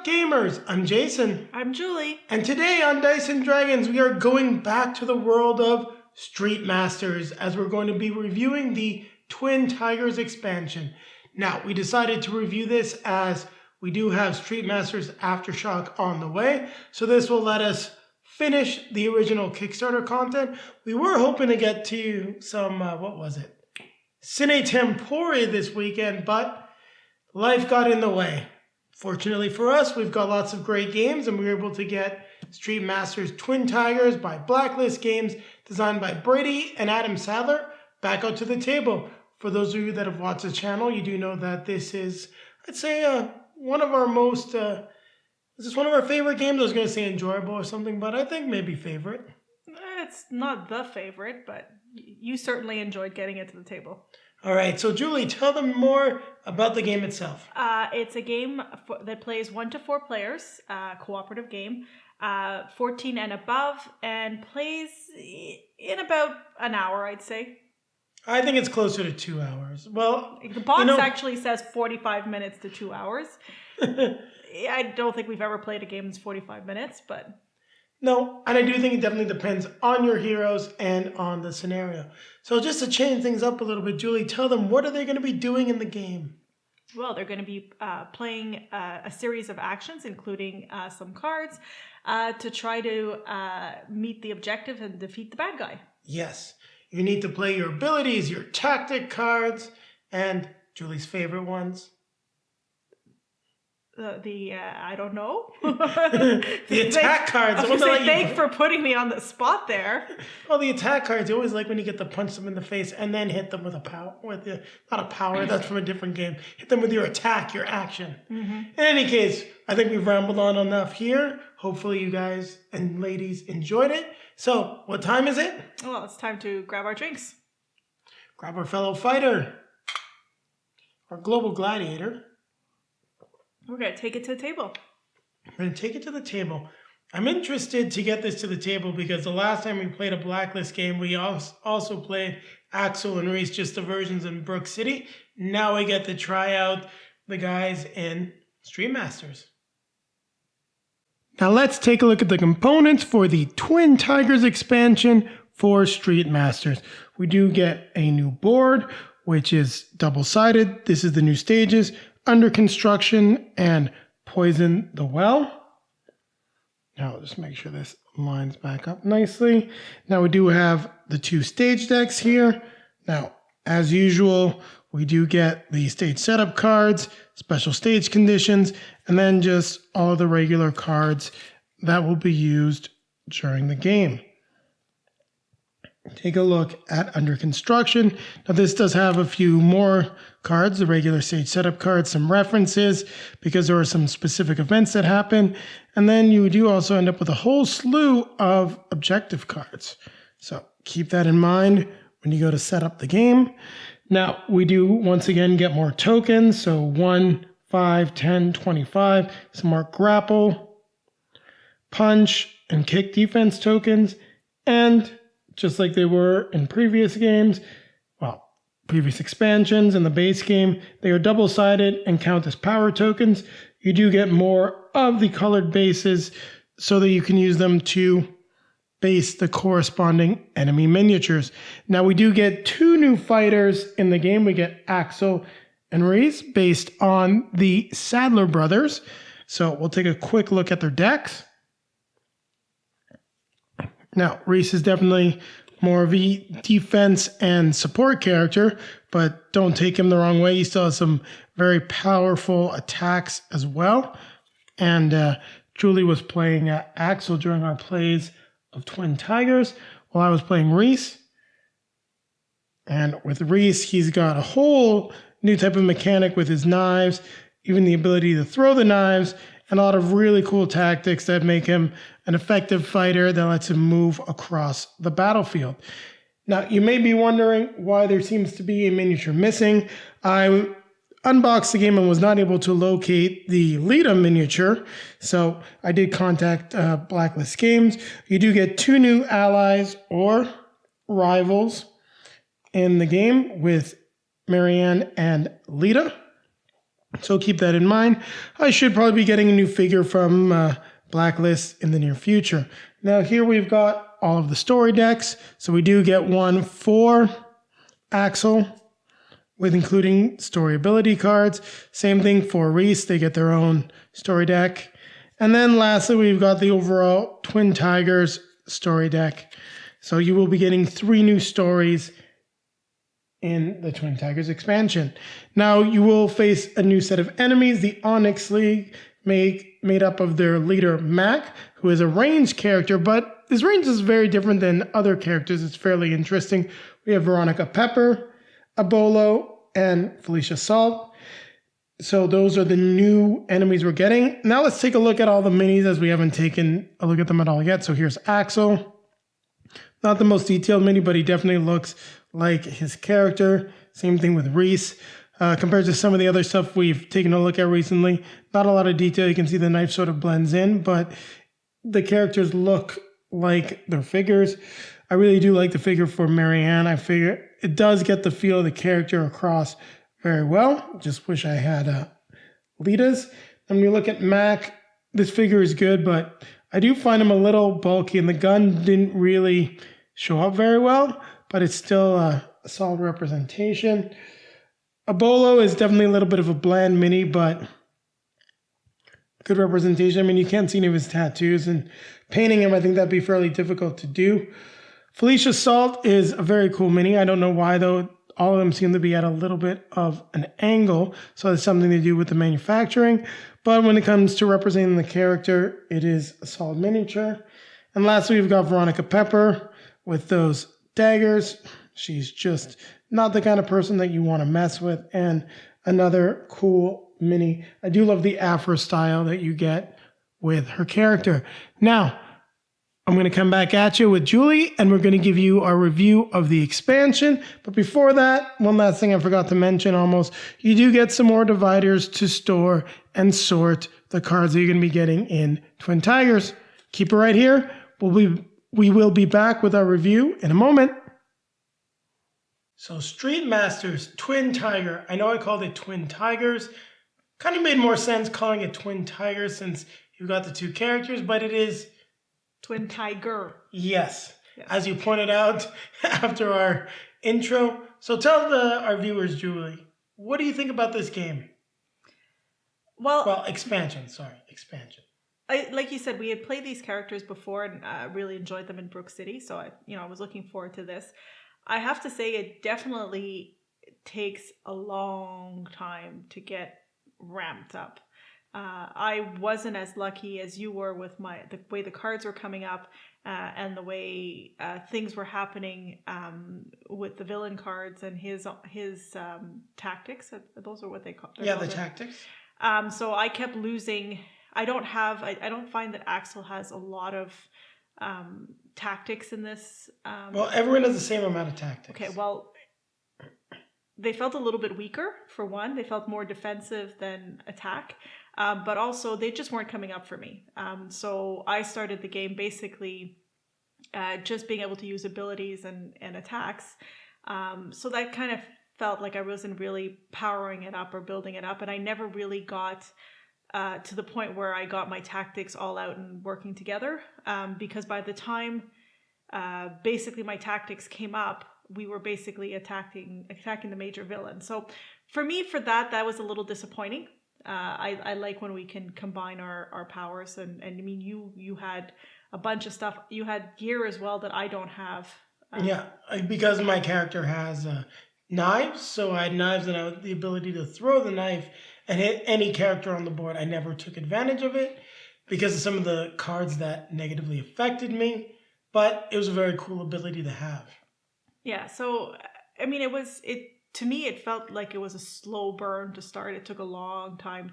Gamers? I'm Jason. I'm Julie. And today on Dice and Dragons, we are going back to the world of Street Masters as we're going to be reviewing the Twin Tigers expansion. Now, we decided to review this as we do have Street Masters Aftershock on the way, so this will let us finish the original Kickstarter content. We were hoping to get to some, Cine Tempore this weekend, but life got in the way. Fortunately for us, we've got lots of great games, and we were able to get Street Masters Twin Tigers by Blacklist Games, designed by Brady and Adam Sadler, back out to the table. For those of you that have watched the channel, you do know that this is, I'd say, one of our most, this is one of our favorite games. I was going to say enjoyable or something, but I think maybe favorite. It's not the favorite, but you certainly enjoyed getting it to the table. All right, so Julie, tell them more about the game itself. It's a game that plays 1 to 4 players, cooperative game, 14 and above, and plays in about an hour, I'd say. I think it's closer to 2 hours. Well, the box actually says 45 minutes to 2 hours. I don't think we've ever played a game that's 45 minutes, but... No, and I do think it definitely depends on your heroes and on the scenario. So just to change things up a little bit, Julie, tell them, what are they going to be doing in the game? Well, they're going to be playing a series of actions, including some cards, to try to meet the objective and defeat the bad guy. Yes. You need to play your abilities, your tactic cards, and Julie's favorite ones. I don't know. The attack cards. I was going to say, thanks for putting me on the spot there. Well, the attack cards, you always like when you get to punch them in the face and then hit them with not a power, that's from a different game. Hit them with your attack, your action. Mm-hmm. In any case, I think we've rambled on enough here. Hopefully you guys and ladies enjoyed it. So, what time is it? Well, it's time to grab our drinks. Grab our fellow fighter. Our global gladiator. We're going to take it to the table. We're going to take it to the table. I'm interested to get this to the table because the last time we played a Blacklist game, we also played Axel and Reese, just the versions in Brook City. Now we get to try out the guys in Street Masters. Now let's take a look at the components for the Twin Tigers expansion for Street Masters. We do get a new board, which is double-sided. This is the new stages. Under Construction and Poison the Well. Now I'll just make sure this lines back up nicely. Now we do have the 2 stage decks here. Now, as usual, we do get the stage setup cards, special stage conditions, and then just all of the regular cards that will be used during the game. Take a look at Under Construction. Now this does have a few more cards, the regular stage setup cards, some references, because there are some specific events that happen. And then you do also end up with a whole slew of objective cards. So keep that in mind when you go to set up the game. Now we do once again get more tokens. So 1, 5, 10, 25, some more grapple, punch, and kick defense tokens. And just like they were in previous games, previous expansions in the base game, they are double-sided and count as power tokens. You do get more of the colored bases so that you can use them to base the corresponding enemy miniatures. Now we do get 2 new fighters in the game. We get Axel and Reese based on the Sadler brothers. So we'll take a quick look at their decks. Now, Reese is definitely more of a defense and support character, but don't take him the wrong way. He still has some very powerful attacks as well. And Julie was playing Axel during our plays of Twin Tigers while I was playing Reese. And with Reese, he's got a whole new type of mechanic with his knives, even the ability to throw the knives, and a lot of really cool tactics that make him an effective fighter that lets him move across the battlefield. Now, you may be wondering why there seems to be a miniature missing. I unboxed the game and was not able to locate the Lita miniature, so I did contact Blacklist Games. You do get 2 new allies or rivals in the game with Marianne and Lita. So keep that in mind. I should probably be getting a new figure from Blacklist in the near future. Now here we've got all of the story decks. So we do get one for Axel, with including story ability cards. Same thing for Reese. They get their own story deck. And then lastly, we've got the overall Twin Tigers story deck. So you will be getting 3 new stories in the Twin Tigers expansion. Now you will face a new set of enemies, the Onyx League, made up of their leader Mac, who is a ranged character, but his range is very different than other characters. It's fairly interesting. We have Veronica Pepper, Abolo, and Felicia Salt. So those are the new enemies we're getting. Now let's take a look at all the minis, as we haven't taken a look at them at all yet. So here's Axel. Not the most detailed mini, but he definitely looks like his character. Same thing with Reese. Compared to some of the other stuff we've taken a look at recently, not a lot of detail. You can see the knife sort of blends in, but the characters look like their figures. I really do like the figure for Marianne. I figure it does get the feel of the character across very well. Just wish I had Lita's. And when you look at Mac, this figure is good, but I do find him a little bulky, and the gun didn't really show up very well, but it's still a solid representation. Abolo is definitely a little bit of a bland mini, but good representation. I mean, you can't see any of his tattoos, and painting him, I think that'd be fairly difficult to do. Felicia Salt is a very cool mini. I don't know why, though. All of them seem to be at a little bit of an angle, so it's something to do with the manufacturing. But when it comes to representing the character, it is a solid miniature. And lastly, we've got Veronica Pepper with those daggers. She's just not the kind of person that you want to mess with. And another cool mini. I do love the Afro style that you get with her character. Now, I'm going to come back at you with Julie, and we're going to give you our review of the expansion. But before that, one last thing I forgot to mention almost. You do get some more dividers to store and sort the cards that you're going to be getting in Twin Tigers. Keep it right here. We will be back with our review in a moment. So Street Masters Twin Tiger. I know I called it Twin Tigers. Kind of made more sense calling it Twin Tigers since you've got the 2 characters, but it is Twin Tiger. Yes, as you pointed out after our intro. So tell our viewers, Julie, what do you think about this game? Well, expansion. Like you said, we had played these characters before and really enjoyed them in Brook City. So I was looking forward to this. I have to say, it definitely takes a long time to get ramped up. I wasn't as lucky as you were with the way the cards were coming up and the way things were happening with the villain cards and his tactics. Those are what they call. Yeah, the tactics. So I kept losing. I don't find that Axel has a lot of tactics in this. Well, everyone has the same amount of tactics. Okay, well, they felt a little bit weaker, for one. They felt more defensive than attack. But also, they just weren't coming up for me. So I started the game basically just being able to use abilities and attacks. So that kind of felt like I wasn't really powering it up or building it up. And I never really got to the point where I got my tactics all out and working together. Because by the time basically my tactics came up, we were basically attacking the major villain. So for me, for that was a little disappointing. I like when we can combine our powers, and I mean you had a bunch of stuff. You had gear as well that I don't have. Because my character has knives, so I had knives and I had the ability to throw the knife and hit any character on the board. I never took advantage of it because of some of the cards that negatively affected me, but it was a very cool ability to have. Yeah, so I mean to me, it felt like it was a slow burn to start. It took a long time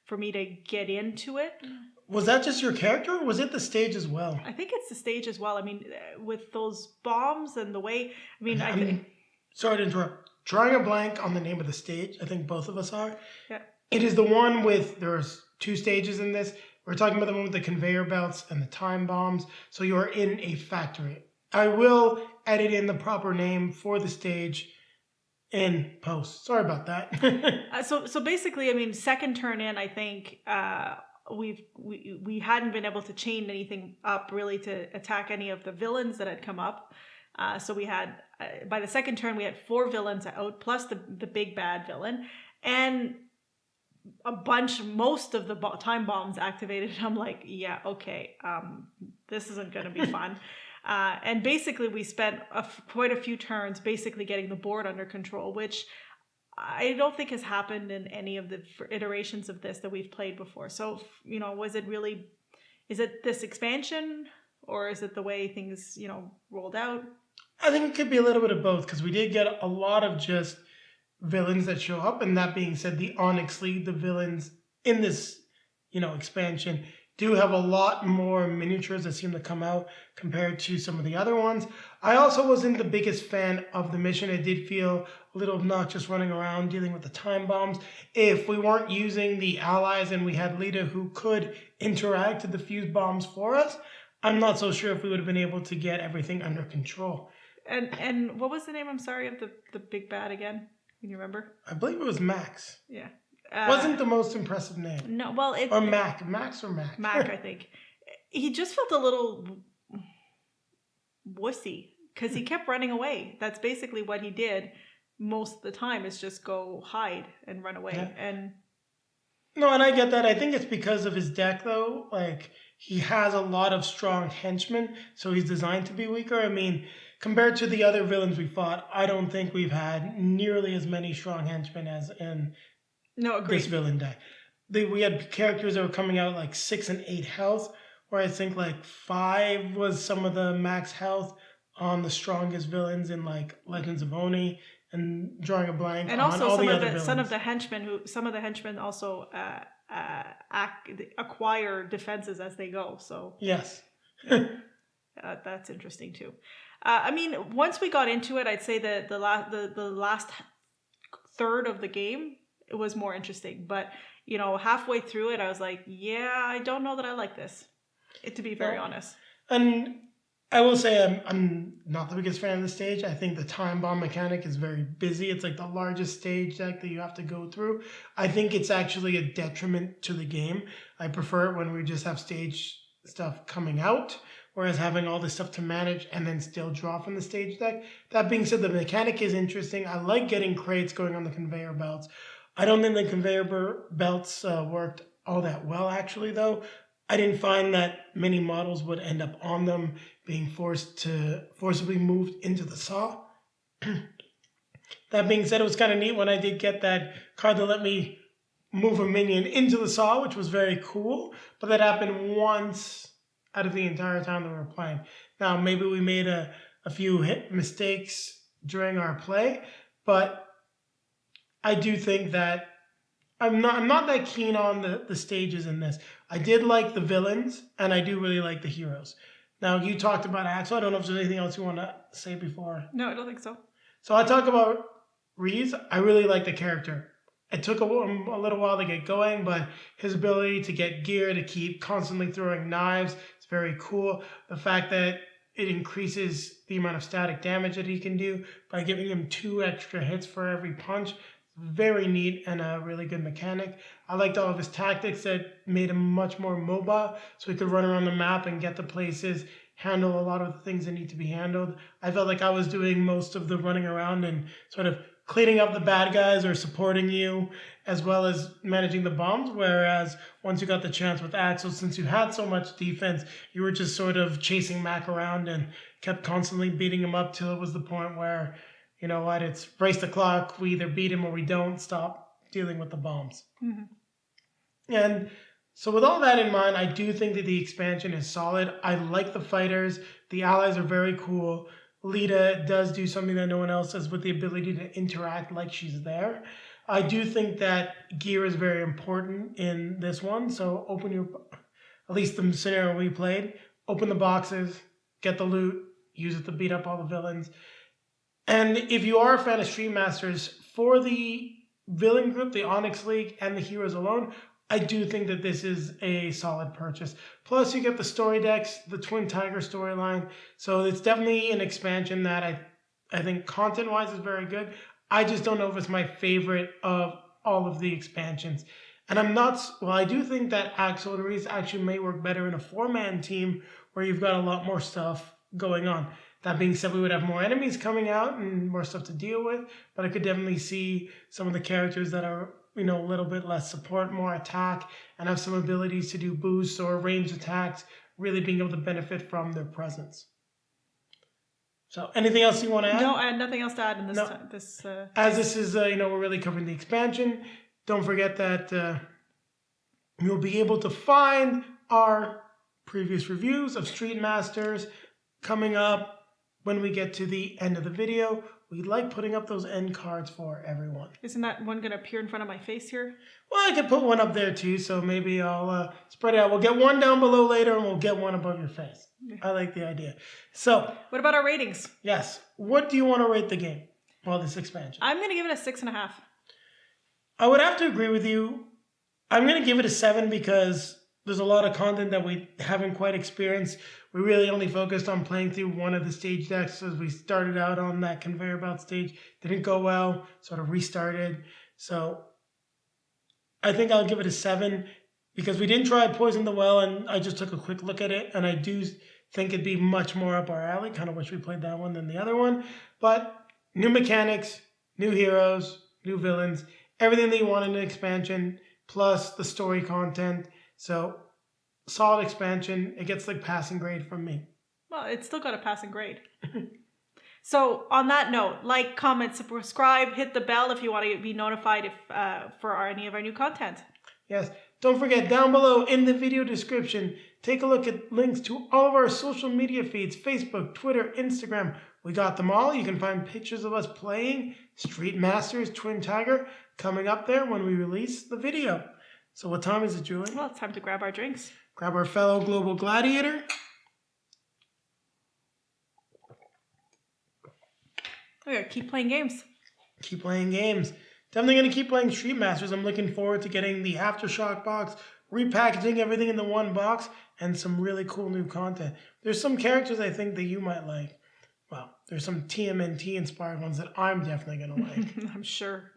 for me to get into it. Was that just your character, or was it the stage as well? I think it's the stage as well. I mean, with those bombs and the way... Sorry to interrupt. Drawing a blank on the name of the stage. I think both of us are. Yeah. It is the one with... There's 2 stages in this. We're talking about the one with the conveyor belts and the time bombs. So you're in a factory. I will edit in the proper name for the stage in post. Sorry about that. So basically, I mean, second turn in, I think we hadn't been able to chain anything up really to attack any of the villains that had come up. So we had by the second turn we had 4 villains out plus the big bad villain and most of the time bombs activated. I'm like, yeah, okay, this isn't going to be fun. And basically we spent quite a few turns basically getting the board under control, which I don't think has happened in any of the iterations of this that we've played before. So, is it this expansion or is it the way things, rolled out? I think it could be a little bit of both because we did get a lot of just villains that show up. And that being said, the Onyx League, the villains in this, expansion do have a lot more miniatures that seem to come out compared to some of the other ones. I also wasn't the biggest fan of the mission. It did feel a little obnoxious running around dealing with the time bombs. If we weren't using the allies and we had Lita who could interact to defuse bombs for us, I'm not so sure if we would have been able to get everything under control. And what was the name, I'm sorry, of the big bad again? Can you remember? I believe it was Max. Yeah. Wasn't the most impressive name. No, well... Or Mac. Max or Mac? Mac, I think. He just felt a little wussy because he kept running away. That's basically what he did most of the time, is just go hide and run away. Yeah. And no, and I get that. I think it's because of his deck, though. Like, he has a lot of strong henchmen, so he's designed to be weaker. I mean, compared to the other villains we fought, I don't think we've had nearly as many strong henchmen as in this villain deck. We had characters that were coming out like 6 and 8 health, where I think like 5 was some of the max health on the strongest villains in like Legends of Oni, and drawing a blank and on also all some the of other the villains. some of the henchmen also acquire defenses as they go. So yes. That's interesting too. I mean, once we got into it, I'd say that the last third of the game, it was more interesting. But halfway through it, I was like, yeah, I don't know that I like this. To be very honest. And I will say I'm not the biggest fan of the stage. I think the time bomb mechanic is very busy. It's like the largest stage deck that you have to go through. I think it's actually a detriment to the game. I prefer it when we just have stage stuff coming out, whereas having all this stuff to manage and then still draw from the stage deck. That being said, the mechanic is interesting. I like getting crates going on the conveyor belts. I don't think the conveyor belts worked all that well, actually, though. I didn't find that many models would end up on them, being forcibly moved into the saw. That being said, it was kind of neat when I did get that card that let me move a minion into the saw, which was very cool. But that happened once out of the entire time that we were playing. Now, maybe we made a few mistakes during our play, but I do think that I'm not that keen on the stages in this. I did like the villains, and I do really like the heroes. Now, you talked about Axel. I don't know if there's anything else you want to say before. No, I don't think so. So I talk about Reese. I really like the character. It took a little while to get going, but his ability to get gear, to keep constantly throwing knives, it's very cool. The fact that it increases the amount of static damage that he can do by giving him 2 extra hits for every punch. Very neat and a really good mechanic. I liked all of his tactics that made him much more mobile, so he could run around the map and get to places, handle a lot of the things that need to be handled. I felt like I was doing most of the running around and sort of cleaning up the bad guys or supporting you, as well as managing the bombs, whereas once you got the chance with Axel, since you had so much defense, you were just sort of chasing Mac around and kept constantly beating him up till it was the point where, you know what, it's race the clock, we either beat him or we don't, stop dealing with the bombs. Mm-hmm. And so with all that in mind, I do think that the expansion is solid. I like the fighters. The allies are very cool. Lita does do something that no one else does with the ability to interact like she's there. I do think that gear is very important in this one. So at least the scenario we played, open the boxes, get the loot, use it to beat up all the villains. And if you are a fan of Stream Masters, for the villain group, the Onyx League, and the heroes alone, I do think that this is a solid purchase. Plus, you get the story decks, the Twin Tiger storyline. So it's definitely an expansion that I think content-wise is very good. I just don't know if it's my favorite of all of the expansions. And I'm not, well, I do think that Axel and Reese actually may work better in a 4-man team where you've got a lot more stuff going on. That being said, we would have more enemies coming out and more stuff to deal with, but I could definitely see some of the characters that are, a little bit less support, more attack, and have some abilities to do boosts or ranged attacks, really being able to benefit from their presence. So, anything else you want to add? No, I had nothing else to add in this No. time. As this is, we're really covering the expansion, don't forget that you'll be able to find our previous reviews of Street Masters coming up when we get to the end of the video. We like putting up those end cards for everyone. Isn't that one going to appear in front of my face here? Well, I could put one up there too, so maybe I'll spread it out. We'll get one down below later, and we'll get one above your face. I like the idea. So, what about our ratings? Yes. What do you want to rate the game? Well, this expansion. I'm going to give it a 6.5. I would have to agree with you. I'm going to give it a 7 because there's a lot of content that we haven't quite experienced. We really only focused on playing through one of the stage decks as we started out on that conveyor belt stage. Didn't go well, sort of restarted. So I think I'll give it a 7 because we didn't try Poison the Well, and I just took a quick look at it, and I do think it'd be much more up our alley. Kind of wish we played that one than the other one. But new mechanics, new heroes, new villains, everything that you want in an expansion, plus the story content. So solid expansion. It gets like passing grade from me. Well, it's still got a passing grade. So on that note, like, comment, subscribe, hit the bell if you want to be notified for any of our new content. Yes. Don't forget, down below in the video description, take a look at links to all of our social media feeds, Facebook, Twitter, Instagram. We got them all. You can find pictures of us playing Street Masters Twin Tiger coming up there when we release the video. So what time is it, Julie? Well, it's time to grab our drinks. Grab our fellow global gladiator. We gotta keep playing games. Keep playing games. Definitely going to keep playing Street Masters. I'm looking forward to getting the Aftershock box, repackaging everything in the one box, and some really cool new content. There's some characters I think that you might like. Well, there's some TMNT inspired ones that I'm definitely going to like. I'm sure.